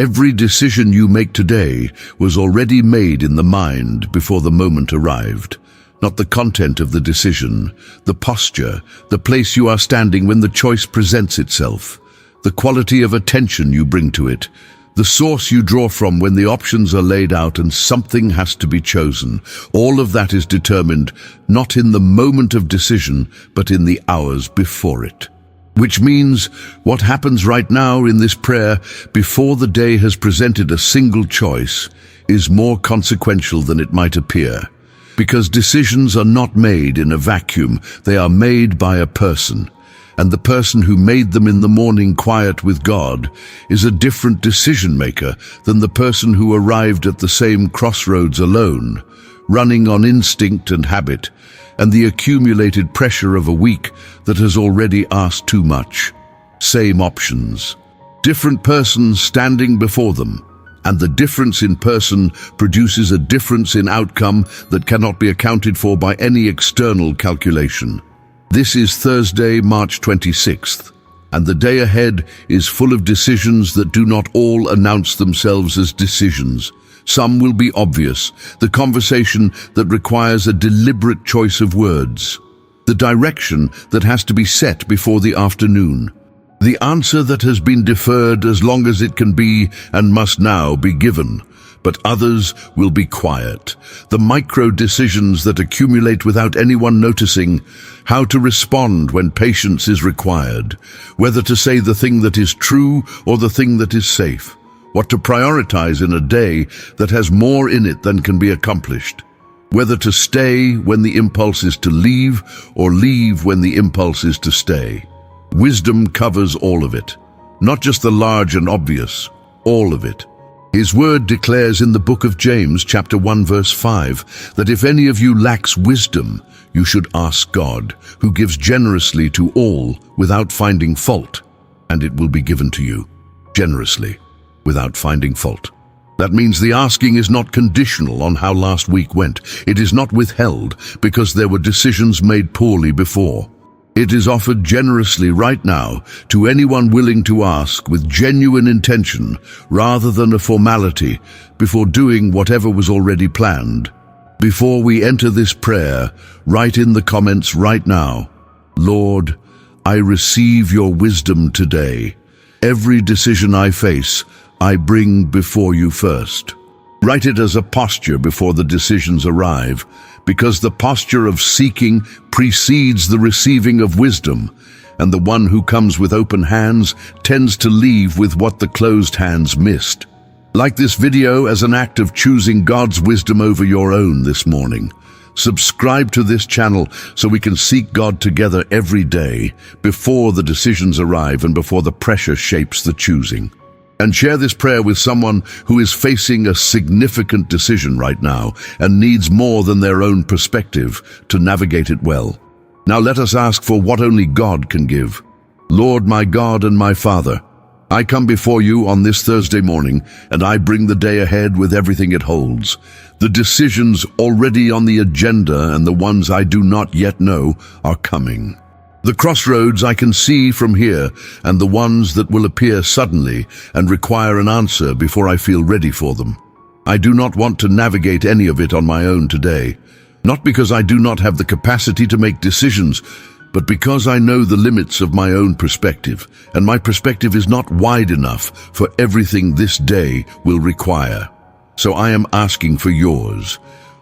Every decision you make today was already made in the mind before the moment arrived. Not the content of the decision, the posture, the place you are standing when the choice presents itself, the quality of attention you bring to it, the source you draw from when the options are laid out and something has to be chosen. All of that is determined not in the moment of decision, but in the hours before it. Which means what happens right now in this prayer before the day has presented a single choice is more consequential than it might appear. Because decisions are not made in a vacuum, they are made by a person. And the person who made them in the morning quiet with God is a different decision maker than the person who arrived at the same crossroads alone, running on instinct and habit, and the accumulated pressure of a week that has already asked too much. Same options, different persons standing before them, and the difference in person produces a difference in outcome that cannot be accounted for by any external calculation. This is Thursday, March 26th, and the day ahead is full of decisions that do not all announce themselves as decisions. Some will be obvious, the conversation that requires a deliberate choice of words, the direction that has to be set before the afternoon, the answer that has been deferred as long as it can be and must now be given. But others will be quiet, the micro-decisions that accumulate without anyone noticing, how to respond when patience is required, whether to say the thing that is true or the thing that is safe, what to prioritize in a day that has more in it than can be accomplished, whether to stay when the impulse is to leave or leave when the impulse is to stay. Wisdom covers all of it, not just the large and obvious, all of it. His word declares in the book of James, chapter 1, verse 5, that if any of you lacks wisdom, you should ask God, who gives generously to all without finding fault, and it will be given to you, generously, without finding fault. That means the asking is not conditional on how last week went. It is not withheld because there were decisions made poorly before. It is offered generously right now to anyone willing to ask with genuine intention rather than a formality before doing whatever was already planned. Before we enter this prayer, write in the comments right now, Lord, I receive your wisdom today. Every decision I face, I bring before you first. Write it as a posture before the decisions arrive, because the posture of seeking precedes the receiving of wisdom, and the one who comes with open hands tends to leave with what the closed hands missed. Like this video as an act of choosing God's wisdom over your own this morning. Subscribe to this channel so we can seek God together every day, before the decisions arrive and before the pressure shapes the choosing. And share this prayer with someone who is facing a significant decision right now and needs more than their own perspective to navigate it well. Now let us ask for what only God can give. Lord, my God and my Father, I come before you on this Thursday morning, and I bring the day ahead with everything it holds. The decisions already on the agenda and the ones I do not yet know are coming. The crossroads I can see from here, and the ones that will appear suddenly and require an answer before I feel ready for them. I do not want to navigate any of it on my own today, not because I do not have the capacity to make decisions, but because I know the limits of my own perspective, and my perspective is not wide enough for everything this day will require. So I am asking for yours,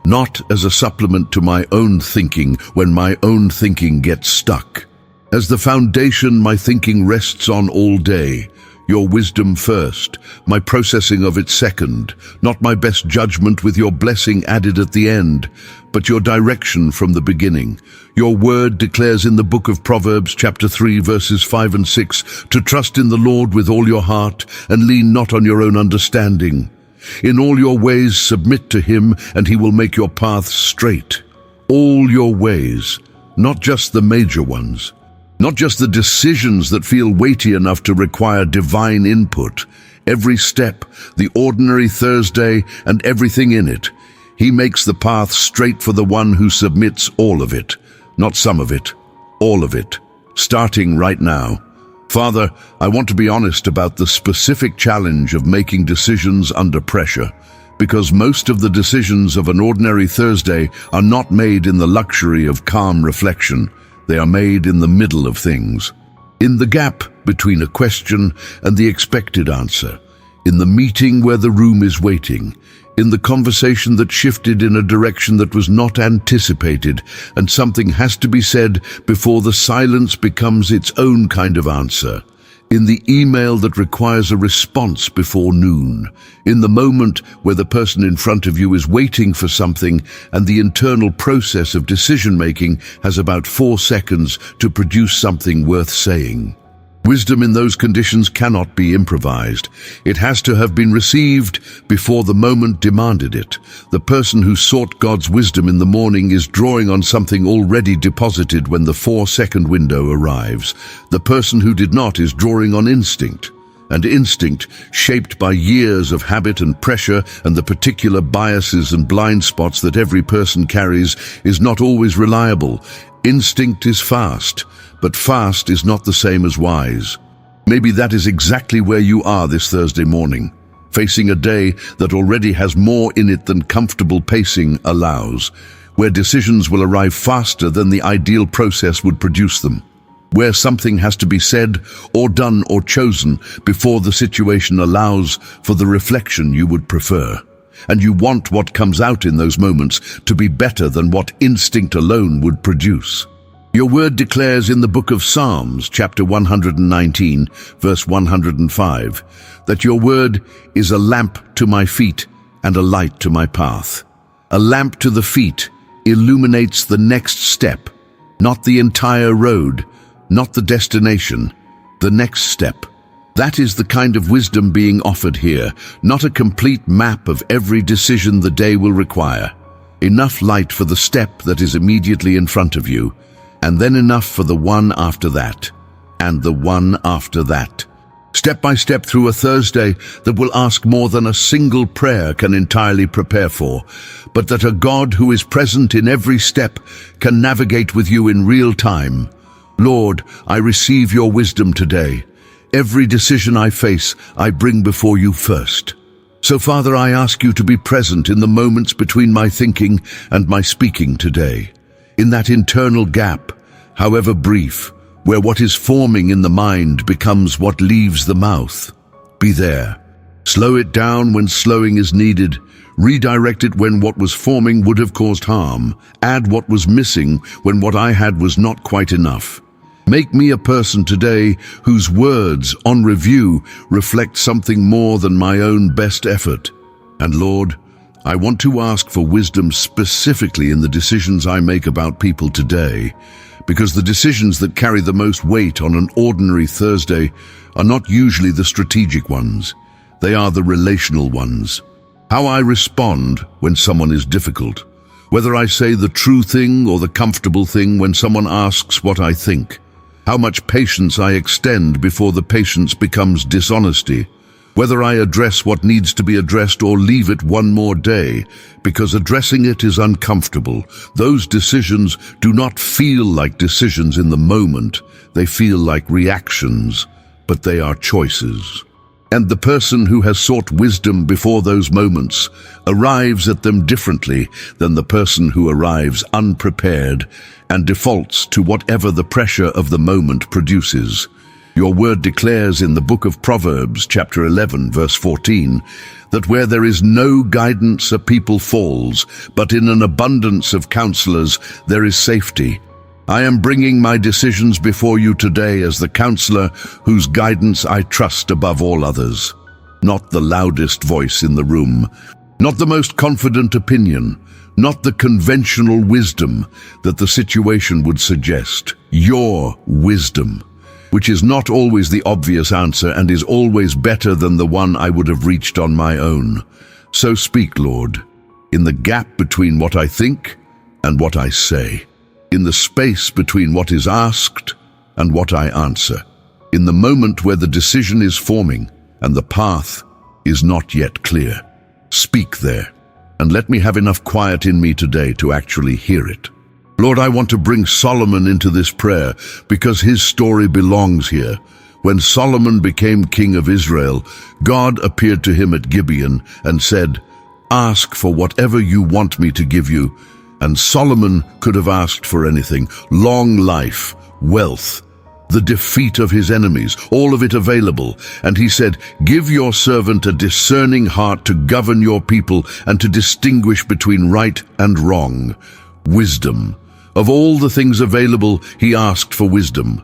not as a supplement to my own thinking when my own thinking gets stuck. As the foundation my thinking rests on all day, your wisdom first, my processing of it second, not my best judgment with your blessing added at the end, but your direction from the beginning. Your word declares in the book of Proverbs, chapter 3, verses 5 and 6, to trust in the Lord with all your heart and lean not on your own understanding. In all your ways submit to him, and he will make your paths straight. All your ways, not just the major ones. Not just the decisions that feel weighty enough to require divine input. Every step, the ordinary Thursday, and everything in it. He makes the path straight for the one who submits all of it. Not some of it, all of it. Starting right now. Father, I want to be honest about the specific challenge of making decisions under pressure, because most of the decisions of an ordinary Thursday are not made in the luxury of calm reflection. They are made in the middle of things, in the gap between a question and the expected answer, in the meeting where the room is waiting, in the conversation that shifted in a direction that was not anticipated, and something has to be said before the silence becomes its own kind of answer, in the email that requires a response before noon, in the moment where the person in front of you is waiting for something and the internal process of decision-making has about 4 seconds to produce something worth saying. Wisdom in those conditions cannot be improvised. It has to have been received before the moment demanded it. The person who sought God's wisdom in the morning is drawing on something already deposited when the 4-second window arrives. The person who did not is drawing on instinct. And instinct, shaped by years of habit and pressure and the particular biases and blind spots that every person carries, is not always reliable. Instinct is fast, but fast is not the same as wise. Maybe that is exactly where you are this Thursday morning, facing a day that already has more in it than comfortable pacing allows, where decisions will arrive faster than the ideal process would produce them, where something has to be said or done or chosen before the situation allows for the reflection you would prefer. And you want what comes out in those moments to be better than what instinct alone would produce. Your word declares in the book of Psalms, chapter 119, verse 105, that your word is a lamp to my feet and a light to my path. A lamp to the feet illuminates the next step, not the entire road, not the destination, the next step. That is the kind of wisdom being offered here, not a complete map of every decision the day will require. Enough light for the step that is immediately in front of you, and then enough for the one after that, and the one after that. Step by step through a Thursday that will ask more than a single prayer can entirely prepare for, but that a God who is present in every step can navigate with you in real time. Lord, I receive your wisdom today. Every decision I face, I bring before you first. So, Father, I ask you to be present in the moments between my thinking and my speaking today. In that internal gap, however brief, where what is forming in the mind becomes what leaves the mouth. Be there. Slow it down when slowing is needed. Redirect it when what was forming would have caused harm. Add what was missing when what I had was not quite enough. Make me a person today whose words, on review, reflect something more than my own best effort. And Lord, I want to ask for wisdom specifically in the decisions I make about people today, because the decisions that carry the most weight on an ordinary Thursday are not usually the strategic ones. They are the relational ones. How I respond when someone is difficult, whether I say the true thing or the comfortable thing when someone asks what I think. How much patience I extend before the patience becomes dishonesty. Whether I address what needs to be addressed or leave it one more day, because addressing it is uncomfortable. Those decisions do not feel like decisions in the moment. They feel like reactions, but they are choices. And the person who has sought wisdom before those moments arrives at them differently than the person who arrives unprepared and defaults to whatever the pressure of the moment produces. Your word declares in the book of Proverbs, chapter 11, verse 14, that where there is no guidance a people falls, but in an abundance of counselors there is safety. I am bringing my decisions before you today as the counselor whose guidance I trust above all others. Not the loudest voice in the room, not the most confident opinion, not the conventional wisdom that the situation would suggest. Your wisdom, which is not always the obvious answer and is always better than the one I would have reached on my own. So speak, Lord, in the gap between what I think and what I say, in the space between what is asked and what I answer, in the moment where the decision is forming and the path is not yet clear. Speak there, and let me have enough quiet in me today to actually hear it. Lord, I want to bring Solomon into this prayer because his story belongs here. When Solomon became king of Israel, God appeared to him at Gibeon and said, "Ask for whatever you want me to give you." And Solomon could have asked for anything: long life, wealth, the defeat of his enemies, all of it available. And he said, "Give your servant a discerning heart to govern your people and to distinguish between right and wrong." Wisdom. Of all the things available, he asked for wisdom.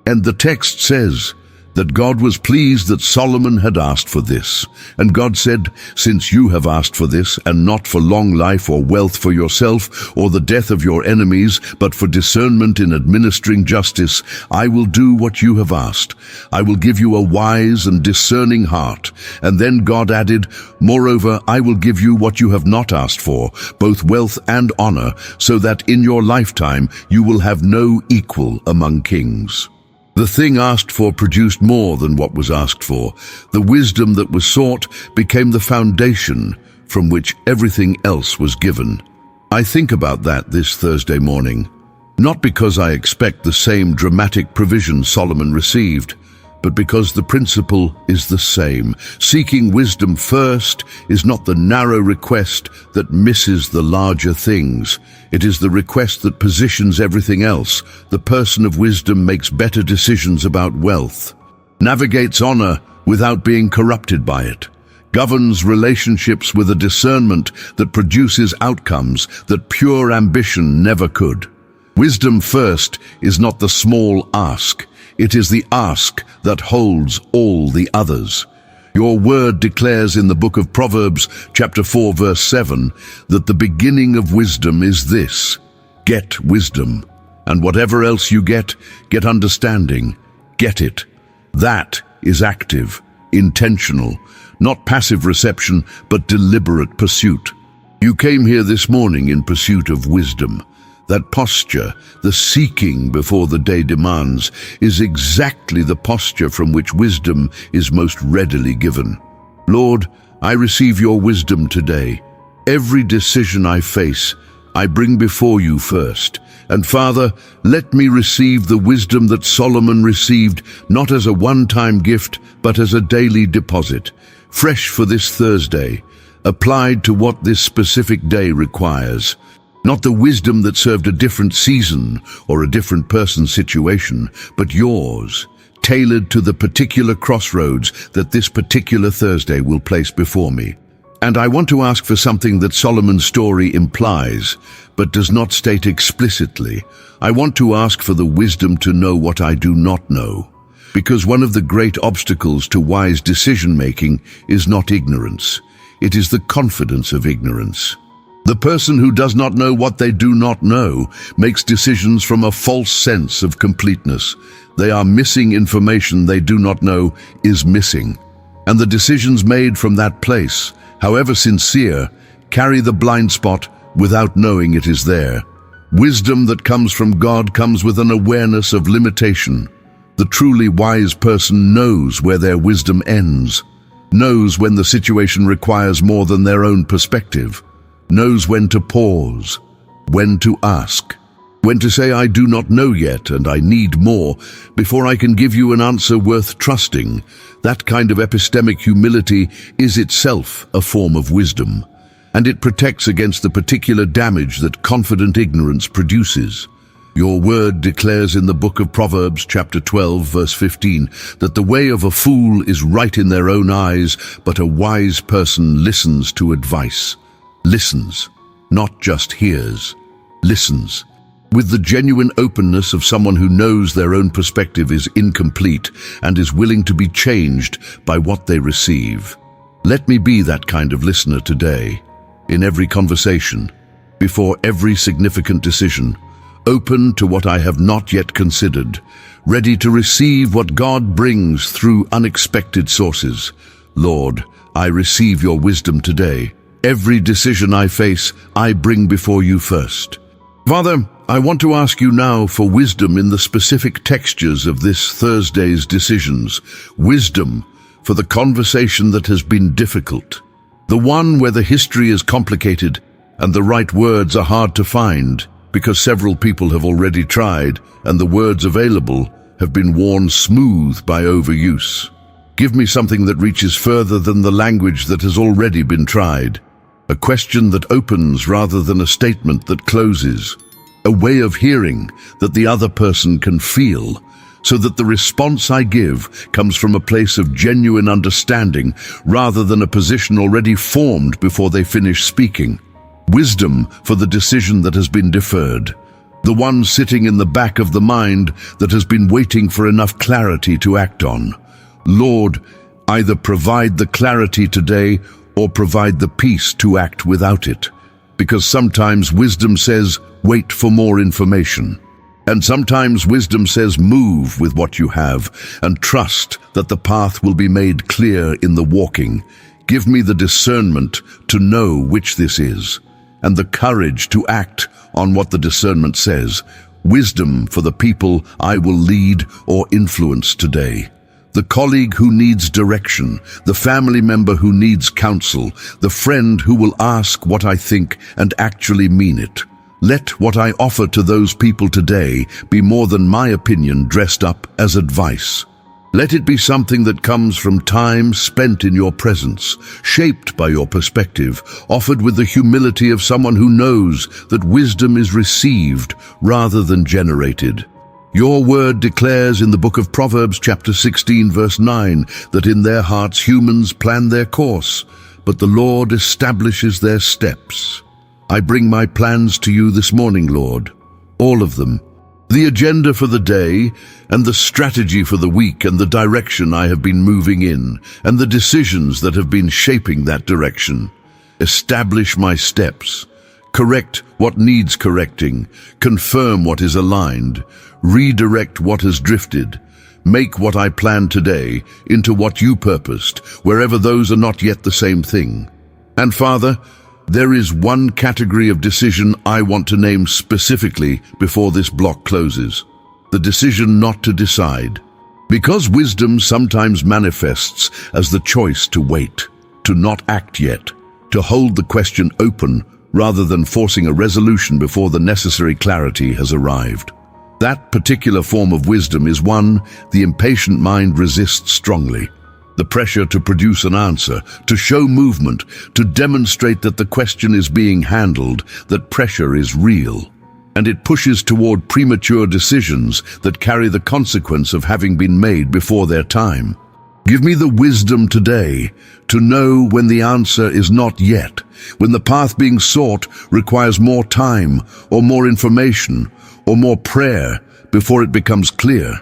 And the text says that God was pleased that Solomon had asked for this. And God said, "Since you have asked for this, and not for long life or wealth for yourself, or the death of your enemies, but for discernment in administering justice, I will do what you have asked. I will give you a wise and discerning heart." And then God added, "Moreover, I will give you what you have not asked for, both wealth and honor, so that in your lifetime you will have no equal among kings." The thing asked for produced more than what was asked for. The wisdom that was sought became the foundation from which everything else was given. I think about that this Thursday morning, not because I expect the same dramatic provision Solomon received, but because the principle is the same. Seeking wisdom first is not the narrow request that misses the larger things. It is the request that positions everything else. The person of wisdom makes better decisions about wealth, navigates honor without being corrupted by it, governs relationships with a discernment that produces outcomes that pure ambition never could. Wisdom first is not the small ask. It is the ask that holds all the others. Your word declares in the book of Proverbs, chapter 4, verse 7, that the beginning of wisdom is this: get wisdom. And whatever else you get understanding. Get it. That is active, intentional, not passive reception, but deliberate pursuit. You came here this morning in pursuit of wisdom. That posture, the seeking before the day demands, is exactly the posture from which wisdom is most readily given. Lord, I receive your wisdom today. Every decision I face, I bring before you first. And Father, let me receive the wisdom that Solomon received, not as a one-time gift, but as a daily deposit, fresh for this Thursday, applied to what this specific day requires. Not the wisdom that served a different season or a different person's situation, but yours, tailored to the particular crossroads that this particular Thursday will place before me. And I want to ask for something that Solomon's story implies, but does not state explicitly. I want to ask for the wisdom to know what I do not know, because one of the great obstacles to wise decision-making is not ignorance. It is the confidence of ignorance. The person who does not know what they do not know makes decisions from a false sense of completeness. They are missing information they do not know is missing. And the decisions made from that place, however sincere, carry the blind spot without knowing it is there. Wisdom that comes from God comes with an awareness of limitation. The truly wise person knows where their wisdom ends, knows when the situation requires more than their own perspective, knows when to pause, when to ask, when to say, "I do not know yet and I need more," before I can give you an answer worth trusting. That kind of epistemic humility is itself a form of wisdom, and it protects against the particular damage that confident ignorance produces. Your word declares in the book of Proverbs, chapter 12, verse 15, that the way of a fool is right in their own eyes, but a wise person listens to advice. Listens, not just hears. Listens, with the genuine openness of someone who knows their own perspective is incomplete and is willing to be changed by what they receive. Let me be that kind of listener today, in every conversation, before every significant decision, open to what I have not yet considered, ready to receive what God brings through unexpected sources. Lord, I receive your wisdom today. Every decision I face, I bring before you first. Father, I want to ask you now for wisdom in the specific textures of this Thursday's decisions. Wisdom for the conversation that has been difficult, the one where the history is complicated and the right words are hard to find because several people have already tried and the words available have been worn smooth by overuse. Give me something that reaches further than the language that has already been tried. A question that opens rather than a statement that closes. A way of hearing that the other person can feel, so that the response I give comes from a place of genuine understanding rather than a position already formed before they finish speaking. Wisdom for the decision that has been deferred. The one sitting in the back of the mind that has been waiting for enough clarity to act on. Lord, either provide the clarity today or provide the peace to act without it. Because sometimes wisdom says, wait for more information. And sometimes wisdom says, move with what you have and trust that the path will be made clear in the walking. Give me the discernment to know which this is, and the courage to act on what the discernment says. Wisdom for the people I will lead or influence today. The colleague who needs direction, the family member who needs counsel, the friend who will ask what I think and actually mean it. Let what I offer to those people today be more than my opinion dressed up as advice. Let it be something that comes from time spent in your presence, shaped by your perspective, offered with the humility of someone who knows that wisdom is received rather than generated. Your word declares in the book of Proverbs chapter 16 verse 9 that in their hearts humans plan their course, but the Lord establishes their steps. I bring my plans to you this morning, Lord, all of them. The agenda for the day and the strategy for the week and the direction I have been moving in and the decisions that have been shaping that direction. Establish my steps. Correct what needs correcting. Confirm what is aligned. Redirect what has drifted. Make what I planned today into what you purposed, wherever those are not yet the same thing. And Father, there is one category of decision I want to name specifically before this block closes. The decision not to decide. Because wisdom sometimes manifests as the choice to wait, to not act yet, to hold the question open rather than forcing a resolution before the necessary clarity has arrived. That particular form of wisdom is one the impatient mind resists strongly. The pressure to produce an answer, to show movement, to demonstrate that the question is being handled, that pressure is real. And it pushes toward premature decisions that carry the consequence of having been made before their time. Give me the wisdom today to know when the answer is not yet, when the path being sought requires more time or more information or more prayer before it becomes clear.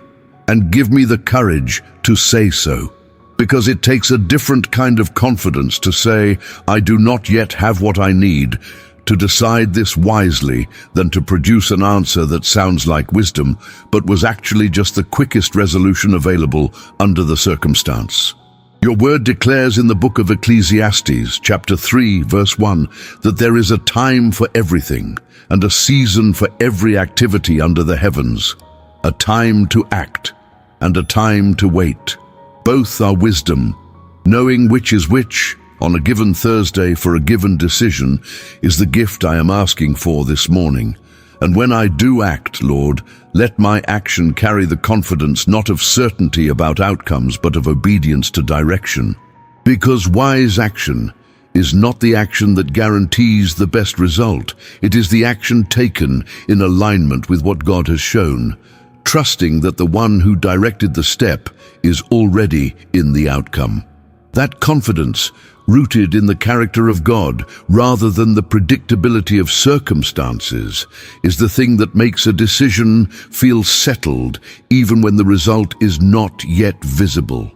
And give me the courage to say so. Because it takes a different kind of confidence to say, I do not yet have what I need to decide this wisely than to produce an answer that sounds like wisdom, but was actually just the quickest resolution available under the circumstance. Your word declares in the book of Ecclesiastes, chapter 3, verse 1, that there is a time for everything and a season for every activity under the heavens, a time to act and a time to wait. Both are wisdom. Knowing which is which on a given Thursday for a given decision is the gift I am asking for this morning. And when I do act, Lord, let my action carry the confidence not of certainty about outcomes but of obedience to direction. Because wise action is not the action that guarantees the best result. It is the action taken in alignment with what God has shown, trusting that the one who directed the step is already in the outcome. That confidence, rooted in the character of God rather than the predictability of circumstances, is the thing that makes a decision feel settled even when the result is not yet visible.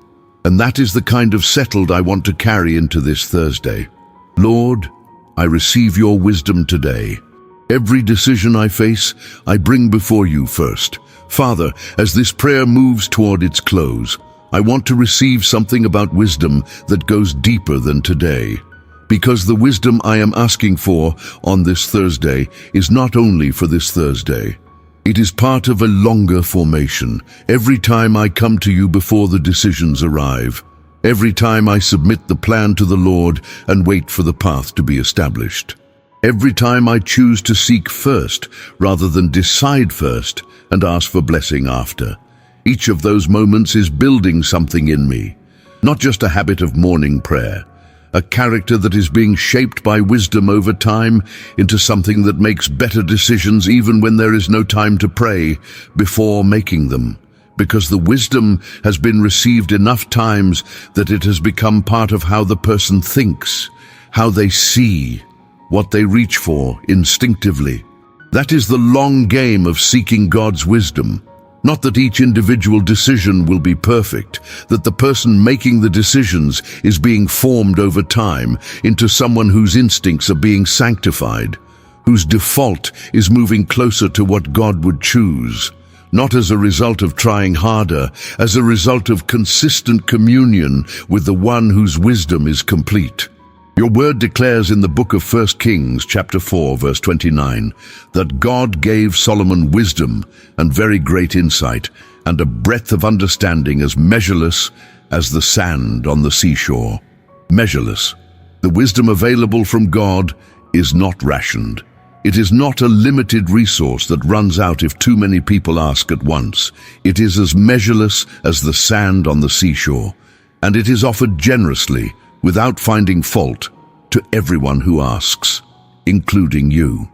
And that is the kind of settled I want to carry into this Thursday. Lord, I receive your wisdom today. Every decision I face, I bring before you first. Father, as this prayer moves toward its close, I want to receive something about wisdom that goes deeper than today. Because the wisdom I am asking for on this Thursday is not only for this Thursday. It is part of a longer formation. Every time I come to you before the decisions arrive, every time I submit the plan to the Lord and wait for the path to be established. Every time I choose to seek first rather than decide first and ask for blessing after. Each of those moments is building something in me, not just a habit of morning prayer, a character that is being shaped by wisdom over time into something that makes better decisions even when there is no time to pray before making them, because the wisdom has been received enough times that it has become part of how the person thinks, how they see, what they reach for instinctively. That is the long game of seeking God's wisdom. Not that each individual decision will be perfect, that the person making the decisions is being formed over time into someone whose instincts are being sanctified, whose default is moving closer to what God would choose, not as a result of trying harder, as a result of consistent communion with the one whose wisdom is complete. Your word declares in the book of 1 Kings, chapter 4, verse 29, that God gave Solomon wisdom and very great insight, and a breadth of understanding as measureless as the sand on the seashore. Measureless. The wisdom available from God is not rationed. It is not a limited resource that runs out if too many people ask at once. It is as measureless as the sand on the seashore, and it is offered generously, without finding fault, to everyone who asks, including you.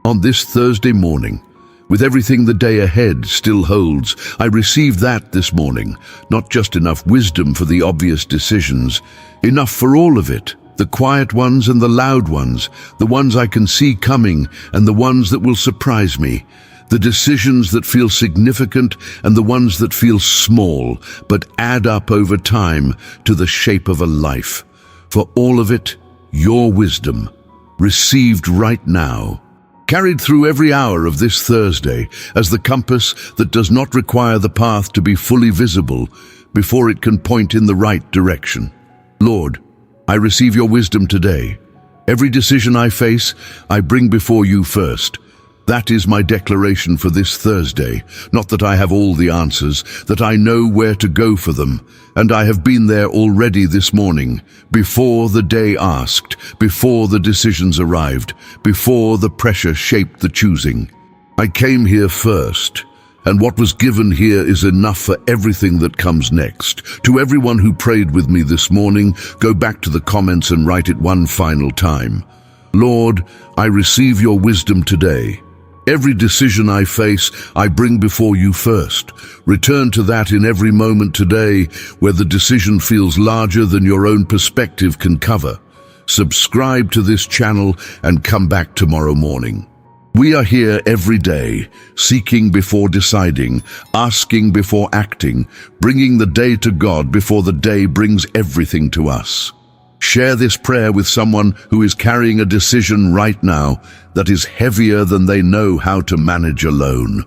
On this Thursday morning, with everything the day ahead still holds, I received that this morning, not just enough wisdom for the obvious decisions, enough for all of it, the quiet ones and the loud ones, the ones I can see coming and the ones that will surprise me, the decisions that feel significant and the ones that feel small but add up over time to the shape of a life. For all of it, your wisdom, received right now, carried through every hour of this Thursday as the compass that does not require the path to be fully visible before it can point in the right direction. Lord, I receive your wisdom today. Every decision I face, I bring before you first. That is my declaration for this Thursday, not that I have all the answers, that I know where to go for them, and I have been there already this morning, before the day asked, before the decisions arrived, before the pressure shaped the choosing. I came here first, and what was given here is enough for everything that comes next. To everyone who prayed with me this morning, go back to the comments and write it one final time. Lord, I receive your wisdom today. Every decision I face, I bring before you first. Return to that in every moment today where the decision feels larger than your own perspective can cover. Subscribe to this channel and come back tomorrow morning. We are here every day, seeking before deciding, asking before acting, bringing the day to God before the day brings everything to us. Share this prayer with someone who is carrying a decision right now that is heavier than they know how to manage alone.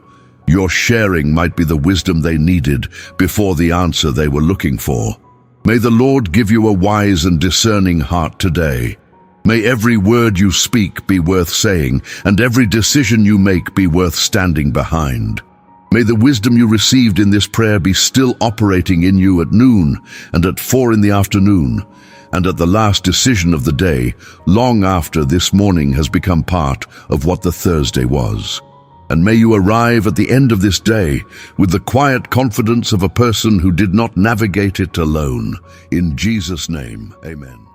Your sharing might be the wisdom they needed before the answer they were looking for. May the Lord give you a wise and discerning heart today. May every word you speak be worth saying, and every decision you make be worth standing behind. May the wisdom you received in this prayer be still operating in you at noon and at 4 in the afternoon, and at the last decision of the day, long after this morning has become part of what the Thursday was. And may you arrive at the end of this day with the quiet confidence of a person who did not navigate it alone. In Jesus' name, amen.